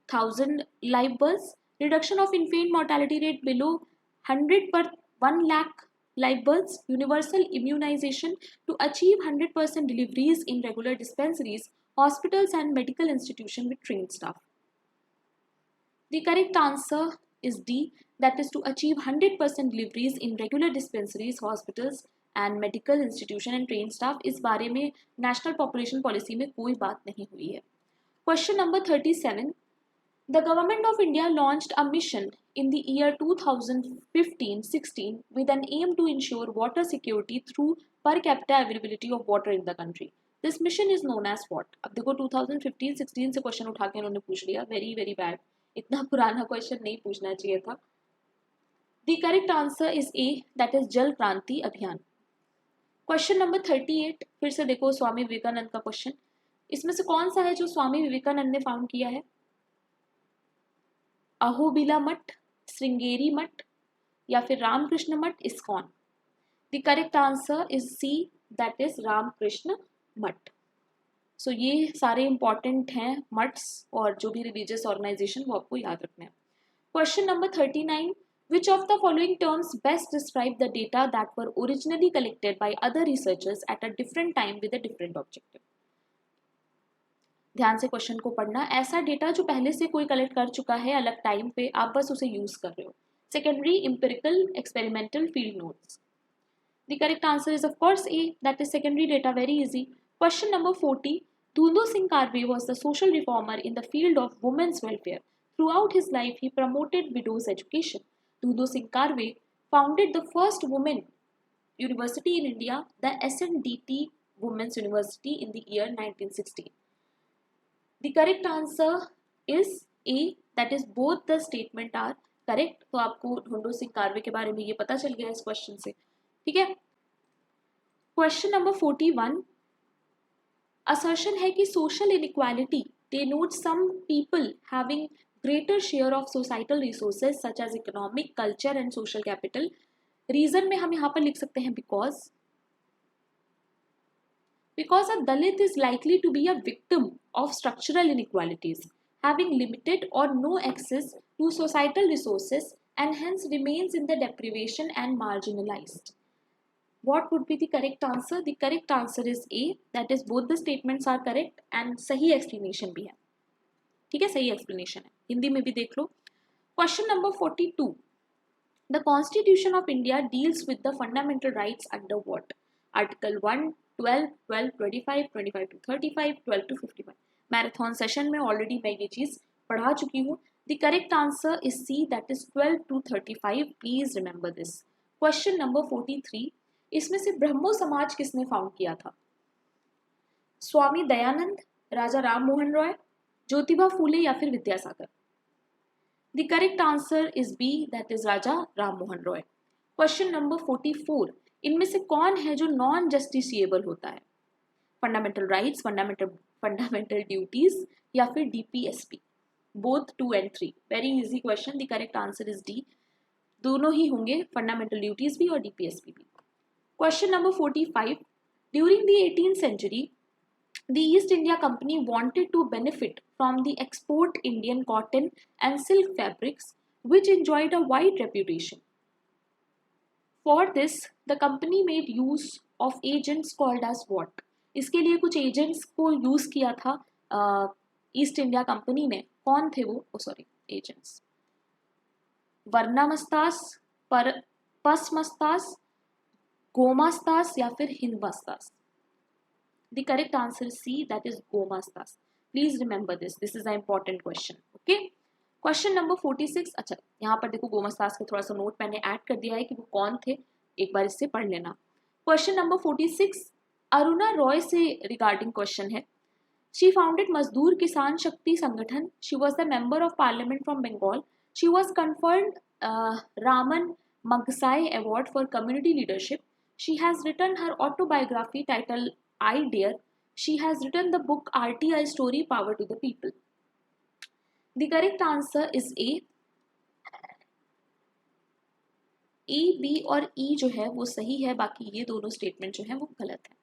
1000 live births. Reduction of infant mortality rate below 100 per 1 lakh live births. Universal immunization to achieve 100% deliveries in regular dispensaries, hospitals and medical institutions with trained staff. The correct answer is D, that is to achieve 100% deliveries in regular dispensaries, hospitals and medical institution and train staff, इस बारे में national population policy में कोई बात नहीं हुई है। Question number 37, the Government of India launched a mission in the year 2015-16 with an aim to ensure water security through per capita availability of water in the country. This mission is known as what? अब देखो 2015-16 से question उठा के उन्होंने पूछ लिया, very very bad, इतना पुराना क्वेश्चन नहीं पूछना चाहिए था। The correct answer is A, that is जल क्रांति अभियान। क्वेश्चन नंबर 38, फिर से देखो स्वामी विवेकानंद का क्वेश्चन, इसमें से कौन सा है जो स्वामी विवेकानंद ने फाउंड किया है? अहोबिला मठ, श्रृंगेरी मठ या फिर Ramakrishna Math, ISKCON? The correct answer is C, that is Ramakrishna Math. So ये सारे इंपॉर्टेंट हैं मठ्स और जो भी रिलीजियस ऑर्गेनाइजेशन, वो आपको याद रखना है। Question number 39, which of the following terms best describe the data that were originally collected by other researchers at a different time with a different objective? ध्यान से क्वेश्चन को पढ़ना, ऐसा डेटा जो पहले से कोई कलेक्ट कर चुका है अलग टाइम पे, आप बस उसे यूज कर रहे हो। Secondary, empirical, experimental, field notes. The correct answer is of course A, that is secondary data, very easy. Question number 40, Dhondo Singh Karve was the social reformer in the field of women's welfare. Throughout his life, he promoted widows' education. Dhundu Singh Karve founded the first women university in India, the SNDT Women's University, in the year 1916. The correct answer is A, that is both the statement are correct. तो आपको धुंधो सिंह कार्वे के बारे में ये पता चल गया इस क्वेश्चन से, ठीक है। क्वेश्चन नंबर 41, assertion है कि social inequality denotes some people having greater share of societal resources such as economic, culture and social capital. Region में हम यहाँ पर लिख सकते हैं because a Dalit is likely to be a victim of structural inequalities, having limited or no access to societal resources and hence remains in the deprivation and marginalized. What would be the correct answer? The correct answer is A, that is both the statements are correct and सही explanation भी है, ठीक है, सही explanation है, हिंदी में भी देख लो। Question number 42, the Constitution of India deals with the fundamental rights under what? Article 1, 12, 12, 25, 25 to 35, 12 to 51. Marathon session में ऑलरेडी मैं ये चीज पढ़ा चुकी हूँ। The correct answer is C, that is 12 to 35. Please remember this. Question number 43, इसमें से ब्रह्मो समाज किसने फाउंड किया था? स्वामी दयानंद, राजा राम मोहन रॉय, ज्योतिबा फूले या फिर Vidyasagar? The correct answer is B, that is Raja Ram Mohan Roy. Question number 44, इनमें से कौन है जो नॉन जस्टिसिएबल होता है? फंडामेंटल राइट्स, फंडामेंटल ड्यूटीज या फिर DPSP? Both 2 and 3। Very easy question. The correct answer is D, दोनों ही होंगे, फंडामेंटल ड्यूटीज भी और डीपीएसपी भी। Question number 45, during the 18th century the East India Company wanted to benefit from the export Indian cotton and silk fabrics, which enjoyed a wide reputation. For this, the company made use of agents called as what? इसके लिए कुछ agents को use किया था east India company ने, कौन थे वो? एजेंट्स, वर्णामस्तास, पसमस्तास, गोमास्तास या फिर हिंदमस्तास? The correct answer is C, that is Gomastas. Please remember this. This is an important question. Okay. Question number 46. अच्छा, यहाँ पर देखो गोमास्तास का थोड़ा सा नोट मैंने ऐड कर दिया है कि वो कौन थे, एक बार इससे पढ़ लेना। Question number 46, अरुणा रॉय से रिगार्डिंग क्वेश्चन है। She founded मजदूर किसान शक्ति संगठन. She was the member of parliament from Bengal. She was conferred Raman Magsai Award for community leadership. She has written her autobiography titled I Dare. She has written the book RTI Story, Power to the People. The correct answer is A. A, B और E जो है वो सही है, बाकी ये दोनों statement जो है वो गलत है।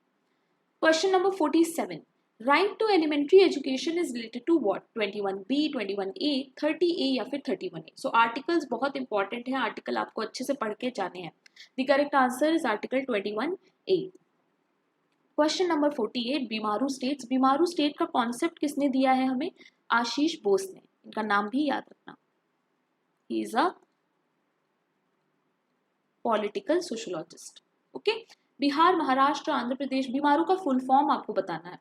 Question number 47, right to elementary education is related to what? 21B, 21A, 30A या फिर 31A? सो आर्टिकल्स बहुत इंपॉर्टेंट है, आर्टिकल आपको अच्छे से पढ़ के जाने हैं। The correct answer is article 21A। Question number 48, BIMARU states. BIMARU state का कॉन्सेप्ट किसने दिया है हमें? आशीष बोस ने। इनका नाम भी याद रखना, he is a political sociologist. Okay, Bihar, Maharashtra, Andhra Pradesh, BIMARU का फुल फॉर्म आपको बताना है।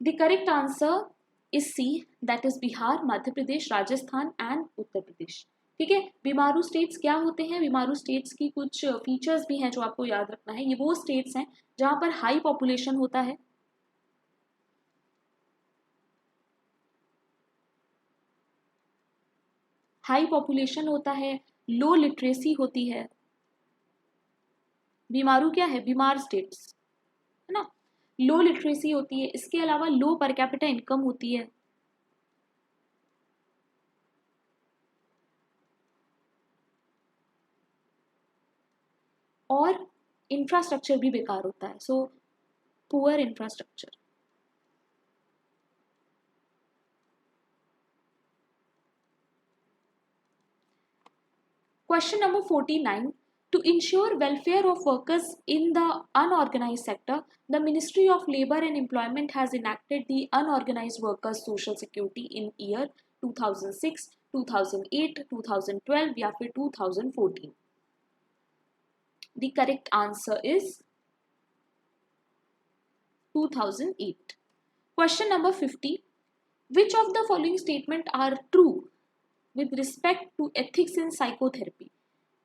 The correct answer is C, that is Bihar, Madhya Pradesh, Rajasthan and Uttar Pradesh. ठीक है, बीमारू स्टेट्स क्या होते हैं? बीमारू स्टेट्स की कुछ फीचर्स भी हैं जो आपको याद रखना है। ये वो स्टेट्स हैं जहां पर हाई पॉपुलेशन होता है, हाई पॉपुलेशन होता है, लो लिटरेसी होती है। बीमारू क्या है? बीमार स्टेट्स है ना। लो लिटरेसी होती है, इसके अलावा लो पर कैपिटा इनकम होती है, और इंफ्रास्ट्रक्चर भी बेकार होता है, so poor infrastructure. Question number 49. To ensure welfare of workers in the unorganized sector, the Ministry of Labour and Employment has enacted the Unorganized Workers Social Security in year 2006, 2008, 2012 या फिर 2014. The correct answer is 2008. Question number 50. Which of the following statements are true with respect to ethics in psychotherapy?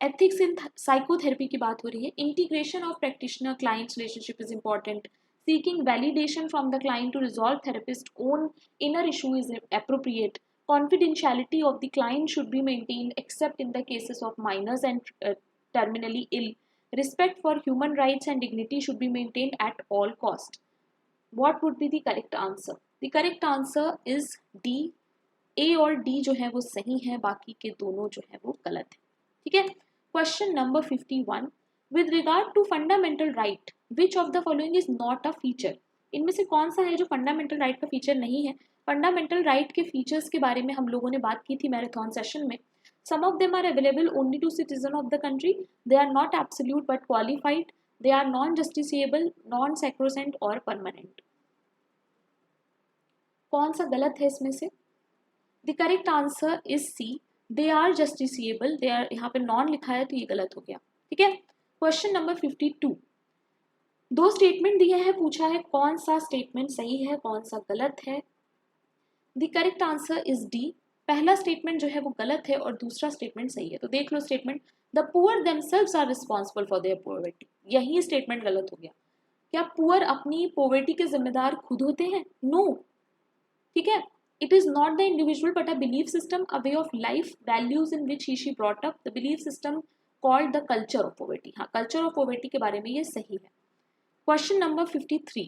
Ethics in psychotherapy की बात हो रही है। Integration of practitioner client relationship is important, seeking validation from the client to resolve therapist own inner issue is appropriate, confidentiality of the client should be maintained except in the cases of minors and terminally ill, respect for human rights and dignity should be maintained at all cost. What would be the correct answer? The correct answer is D. A और D जो है वो सही है, बाकी के दोनों जो है वो गलत है। ठीक है, question number 51. With regard to fundamental right, which of the following is not a feature? इनमें से कौन सा है जो फंडामेंटल राइट का फीचर नहीं है? फंडामेंटल राइट के फीचर्स के बारे में हम लोगों ने बात की थी मैराथन सेशन में। Some of them are available only to citizen of the country, they are not absolute but qualified, they are non justiciable, non sacrosanct और परमानेंट। कौन सा गलत है इसमें से? The correct answer is C, they are justiciable. They are, यहाँ पे non लिखा है तो ये गलत हो गया। ठीक है, क्वेश्चन नंबर 52. दो स्टेटमेंट दिए हैं, पूछा है कौन सा स्टेटमेंट सही है, कौन सा गलत है। The correct answer is D, पहला स्टेटमेंट जो है वो गलत है और दूसरा स्टेटमेंट सही है। तो देख लो statement, the poor themselves are responsible for their poverty, यही स्टेटमेंट गलत हो गया। क्या पुअर अपनी पॉवर्टी के जिम्मेदार खुद होते हैं? नो। ठीक है, it is not the individual but a belief system, a way of life, values in which she brought up, the belief system called the culture of poverty. हाँ, culture of poverty के बारे में ये सही है। Question number 53.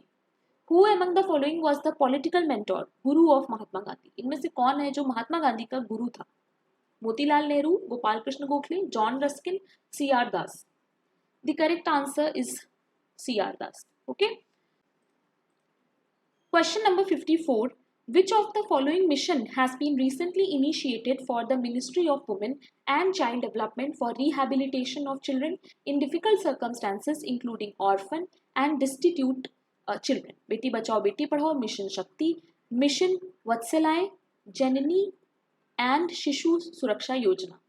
Who among the following was the political mentor, guru of Mahatma Gandhi? इनमें से कौन है जो महात्मा गांधी का गुरु था? Motilal Nehru, Gopal Krishna Gokhale, John Ruskin, C R Das. The correct answer is C R Das. Okay. Question number 54. Which of the following mission has been recently initiated for the Ministry of Women and Child Development for rehabilitation of children in difficult circumstances, including orphan and destitute children? Beti Bachao Beti Padhao, mission शक्ति, mission वत्सलाएं, Janani and शिशु सुरक्षा योजना।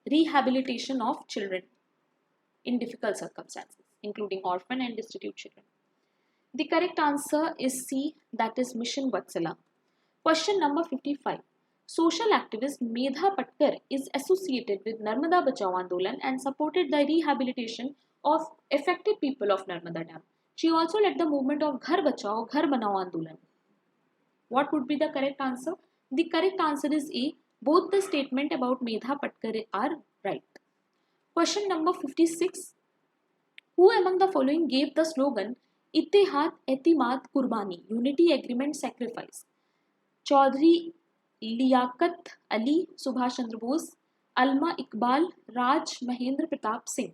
Rehabilitation of children in difficult circumstances, including orphan and destitute children. The correct answer is C, that is Mission Vatsala. Question number 55. Social activist Medha Patkar is associated with Narmada Bachao Andolan and supported the rehabilitation of affected people of Narmada Dam. She also led the movement of Ghar Bachao Ghar Banao Andolan. What would be the correct answer? The correct answer is A. Both the statement about Medha Patkar are right. Question number 56. Who among the following gave the slogan इत्तेहाद एतिमाद कुर्बानी, unity agreement sacrifice? Chaudhary Liaquat Ali, Subhash Chandra Bose, Allama Iqbal, Raj Mahendra Pratap Singh.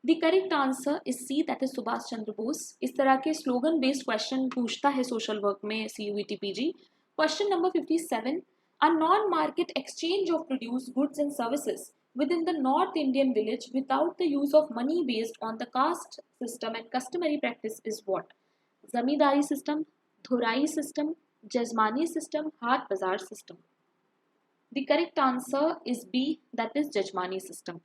The correct answer is C, that is Subhash Chandra Bose. इस तरह के slogan based question पूछता है social work में CUET PG। Question number 57. A non market exchange of produce goods and services within the North Indian village without the use of money based on the caste system and customary practice is what? Zamindari system, Dhurai system, Jajmani system, Haat Bazaar system. The correct answer is B, that is Jajmani system.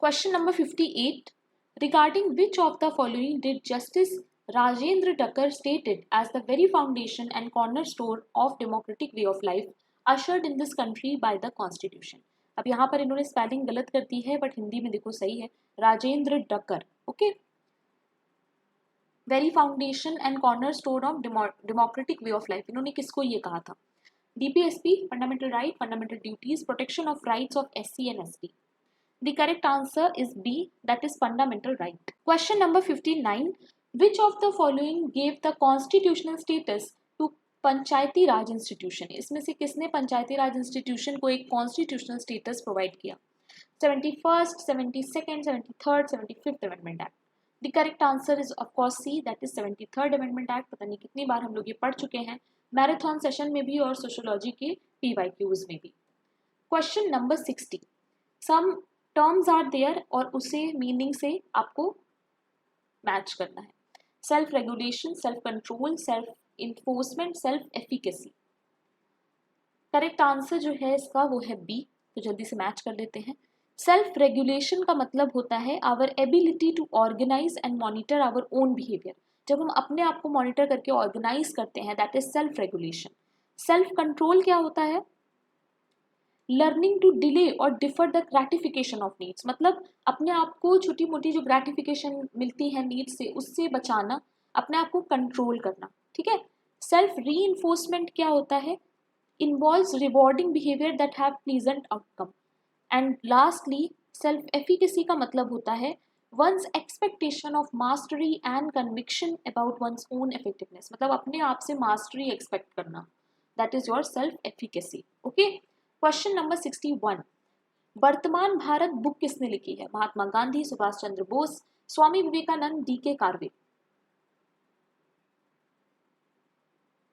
Question number 58. Regarding which of the following did Justice Rajendra Tucker stated as the very foundation and cornerstone of democratic way of life ushered in this country by the Constitution? अब यहाँ पर इन्होंने spelling गलत कर दी है but Hindi में देखो सही है, Rajendra Dakar. Okay, very foundation and cornerstone of democratic way of life, इन्होंने किसको ये कहा था? DPSP, fundamental right, fundamental duties, protection of rights of SC and ST. The correct answer is B, that is fundamental right. Question number 59. Which of the following gave the constitutional status to Panchayati Raj institution? इसमें से किसने पंचायती राज institution को एक constitutional status provide किया? 71st, 72nd, 73rd, 75th amendment act. The correct answer is of course C, that is 73rd amendment act. पता नहीं कितनी बार हम लोग ये पढ़ चुके हैं, मैराथन सेशन में भी और सोशियोलॉजी के PYQs में भी. Question number 60. Some terms are there और उसे मीनिंग से आपको मैच करना है. Self regulation, self control, self enforcement, self efficacy. Correct answer जो है इसका वो है बी. तो जल्दी से मैच कर लेते हैं. सेल्फ रेगुलेशन का मतलब होता है our ability to organise and monitor our own behaviour. जब हम अपने आप को मॉनिटर करके ऑर्गेनाइज करते हैं, that is self regulation. Self control क्या होता है? लर्निंग टू डिले और differ the gratification of needs, मतलब अपने आप को छोटी मोटी जो ग्रेटिफिकेशन मिलती है नीड्स से, उससे बचाना, अपने आप को कंट्रोल करना. ठीक है. सेल्फ रीइंफोर्समेंट क्या होता है? Involves rewarding behaviour that have pleasant outcome. And lastly self efficacy का मतलब होता है one's expectation of mastery and conviction about one's own effectiveness, मतलब अपने आप से मास्टरी एक्सपेक्ट करना, that is your self efficacy. Okay. Question number 61. Vartaman Bharat book किसने लिखी है? Mahatma Gandhi, Subhash Chandra Bose, Swami Vivekananda, DK Karve.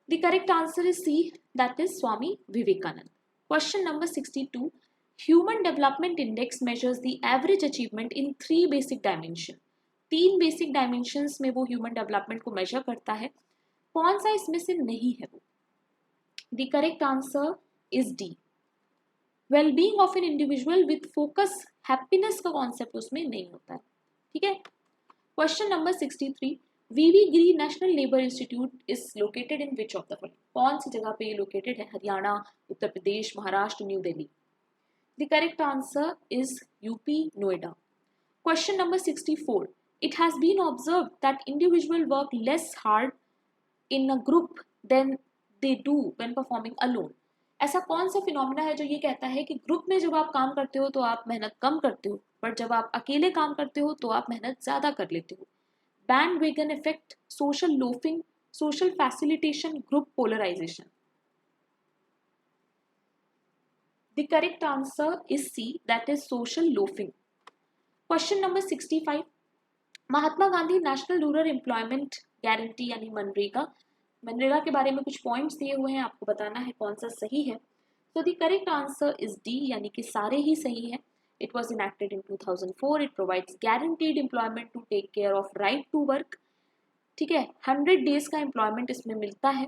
The correct answer is C, that is Swami Vivekananda. Question number 62. Human development index measures the average achievement in 3 basic dimension. 3 basic dimensions में वो human development को major करता है. कौन सा इसमें से नहीं है वो? The correct answer is D. Wellbeing of an individual with focus, happiness का कॉन्सेप्ट उसमें नहीं होता है. ठीक है. Question number 63. VV Giri national labour institute is located in which of the following? कौन सी जगह पे ये लोकेटेड है? Haryana, Uttar Pradesh, Maharashtra, new Delhi. The correct answer is UP, Noida. Question number 64. It has been observed that individuals work less hard in a group than they do when performing alone. ऐसा कौन सा phenomena है जो ये कहता है कि ग्रुप में जब आप काम करते हो तो आप मेहनत कम करते हो, बट जब आप अकेले काम करते हो तो आप मेहनत ज्यादा कर लेते हो? Bandwagon effect, social loafing, social facilitation, group polarisation. The correct answer is C, that is social loafing. Question number 65. Mahatma Gandhi national rural employment guarantee यानी मनरेगा के बारे में कुछ पॉइंट्स दिए हुए हैं, आपको बताना है कौन सा सही है. तो the correct answer is D, यानी कि सारे ही सही है. It was enacted in 2004. It provides guaranteed employment to take care of right to work. ठीक है. 100 डेज का एम्प्लॉयमेंट इसमें मिलता है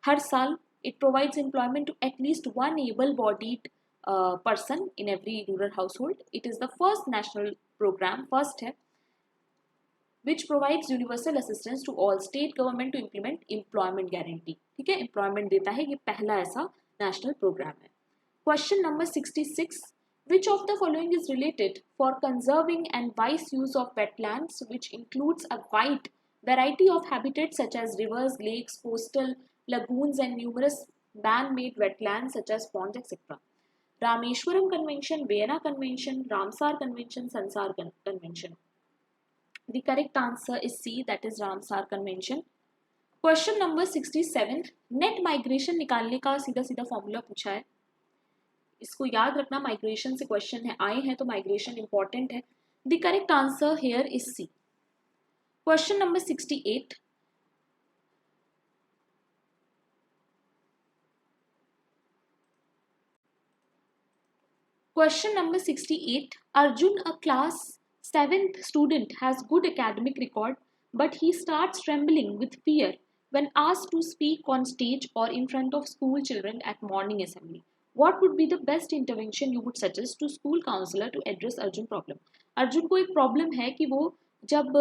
हर साल. It provides employment to at least 1 able bodied person in every rural household. It is the first national programme, first है, which provides universal assistance to all state government to implement employment guarantee. ठीक है. Employment देता है, ये पहला ऐसा national programme है. Question number 66. which of the following is related for conserving and wise use of wetlands, which includes a wide variety of habitats such as rivers, lakes, coastal lagoons and numerous man-made wetlands such as ponds, etc. Rameswaram convention, Vienna convention, Ramsar convention, संसार convention. The correct answer is C, that is Ramsar Convention. Question number 67. Net migration निकालने का सीधा सीधा formula पूछा है. इसको याद रखना, माइग्रेशन से क्वेश्चन है आए हैं तो माइग्रेशन इंपॉर्टेंट है. The correct answer here is C. Question number 68. Question number 68. Arjun, a class 7th student, has good academic record, but he starts trembling with fear when asked to speak on stage or in front of school children at morning assembly. What would be the best intervention you would suggest to school counselor to address Arjun problem? Arjun को एक problem है कि वो जब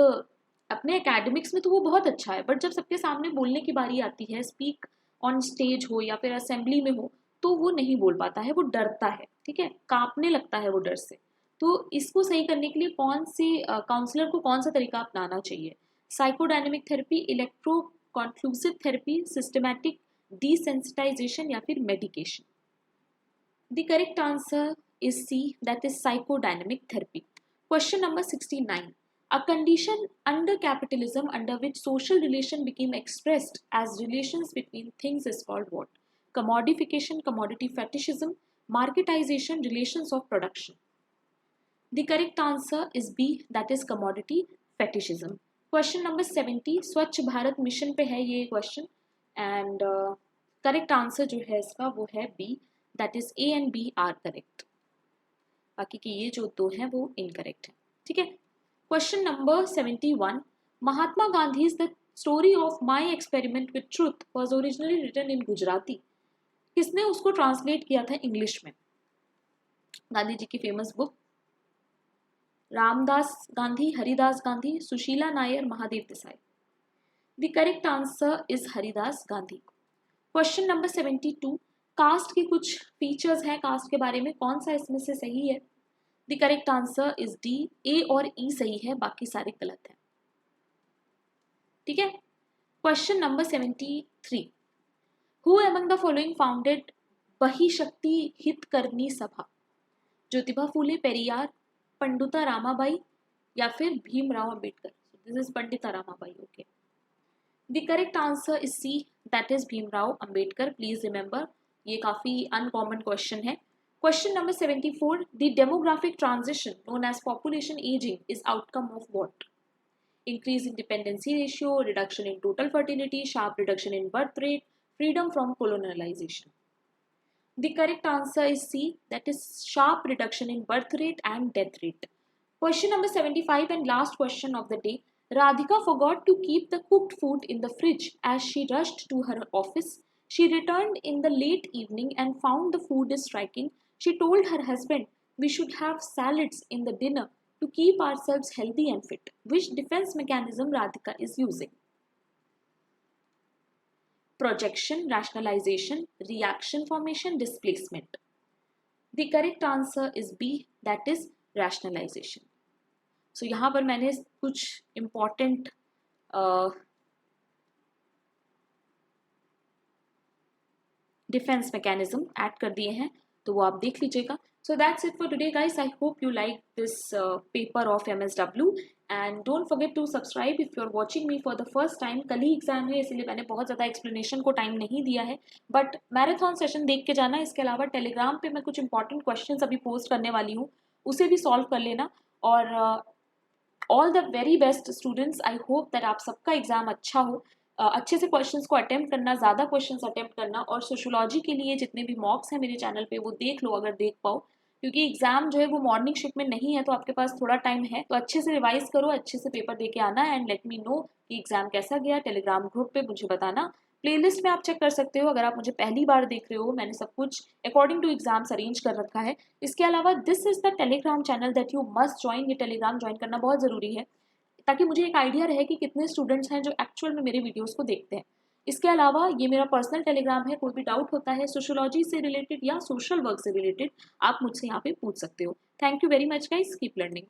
अपने academics में तो वो बहुत अच्छा है, बट जब सबके सामने बोलने की बारी आती है, स्पीक ऑन स्टेज हो या फिर असेंबली में हो, तो वो नहीं बोल पाता है, वो डरता है, ठीक है, कांपने लगता है वो डर से। तो इसको सही करने के लिए कौन से काउंसलर को कौन सा तरीका अपनाना चाहिए? Psychodynamic therapy, electro conclusive therapy, systematic desensitisation या फिर medication? The correct answer is C, that is psychodynamic therapy. Question number 69. A condition under capitalism under which social relation became expressed as relations between things is called what? Commodification, commodity fetishism, marketization, relations of production. The correct answer is B, that is commodity fetishism. Question number 70. स्वच्छ Bharat mission पे है ये question, and correct answer जो है इसका वो है B, that is A and B are correct. बाकी के ये जो दो हैं वो इनकरेक्ट है, ठीक है। Question number 71. Mahatma Gandhi the story of my experiment with truth was originally written in Gujarati. किसने उसको ट्रांसलेट किया था इंग्लिश में? गांधी जी की famous book. Ramdas Gandhi, Haridas Gandhi, Sushila Nayar, Mahadev Desai? The correct answer is Haridas Gandhi. Question number 72. Caste के कुछ फीचर्स हैं, कास्ट के बारे में कौन सा इसमें से सही है? The correct answer is D, A और ई सही है, बाकी सारे गलत हैं, ठीक है। Question number 73. Who among the following founded Bahishkrit Hitakarini Sabha? Jyotiba फूले, पेरियार, पंडिता रामाबाई या फिर Bhimrao Ambedkar? This is Pandita Ramabai, okay. The correct answer is C, that is Bhimrao Ambedkar. Please remember, ये काफी अनकॉमन क्वेश्चन है। Question number 74. The demographic transition known as population ageing is outcome of what? Increase in dependency ratio, reduction in total fertility, sharp reduction in birth rate, freedom from colonialization? The correct answer is C, that is sharp reduction in birth rate and death rate. Question number 75 and last question of the day. Radhika forgot to keep the cooked food in the fridge as she rushed to her office. She returned in the late evening and found the food is striking. She told her husband, "We should have salads in the dinner to keep ourselves healthy and fit." Which defense mechanism Radhika is using? Projection, rationalization, reaction formation, displacement? The correct answer is B, that is rationalization. So यहाँ पर मैंने कुछ important defence mechanism add कर दिए हैं, तो वो आप देख लीजिएगा। So that's it for today guys. I hope you like this paper of MSW and don't forget to subscribe if you're watching me for the first time. कल ही exam है इसलिए मैंने बहुत ज़्यादा एक्सप्लेनेशन को टाइम नहीं दिया है, बट मैराथन सेशन देख के जाना। इसके अलावा टेलीग्राम पे मैं कुछ इंपॉर्टेंट क्वेश्चंस अभी पोस्ट करने वाली हूँ, उसे भी सॉल्व कर लेना। और all the very best students, I hope that आप सबका एग्जाम अच्छा हो। अच्छे से क्वेश्चंस को अटेम्प्ट करना, ज़्यादा क्वेश्चंस अटेम्प्ट करना, और सोशियोलॉजी के लिए जितने भी मॉक्स हैं मेरे चैनल पे वो देख लो अगर देख पाओ, क्योंकि एग्जाम जो है वो मॉर्निंग शिफ्ट में नहीं है, तो आपके पास थोड़ा टाइम है, तो अच्छे से रिवाइज करो, अच्छे से पेपर दे के आना एंड लेट मी नो कि एग्जाम कैसा गया। टेलीग्राम ग्रुप पे मुझे बताना। प्लेलिस्ट में आप चेक कर सकते हो, अगर आप मुझे पहली बार देख रहे हो, मैंने सब कुछ अकॉर्डिंग टू एग्जाम्स अरेंज कर रखा है। इसके अलावा this is the Telegram channel that you must join. ये टेलीग्राम ज्वाइन करना बहुत ज़रूरी है ताकि मुझे एक आइडिया रहे कि कितने स्टूडेंट्स हैं जो एक्चुअल में मेरे वीडियोस को देखते हैं। इसके अलावा ये मेरा पर्सनल टेलीग्राम है, कोई भी डाउट होता है सोशियोलॉजी से रिलेटेड या सोशल वर्क से रिलेटेड, आप मुझसे यहाँ पे पूछ सकते हो। Thank you very much guys, keep learning.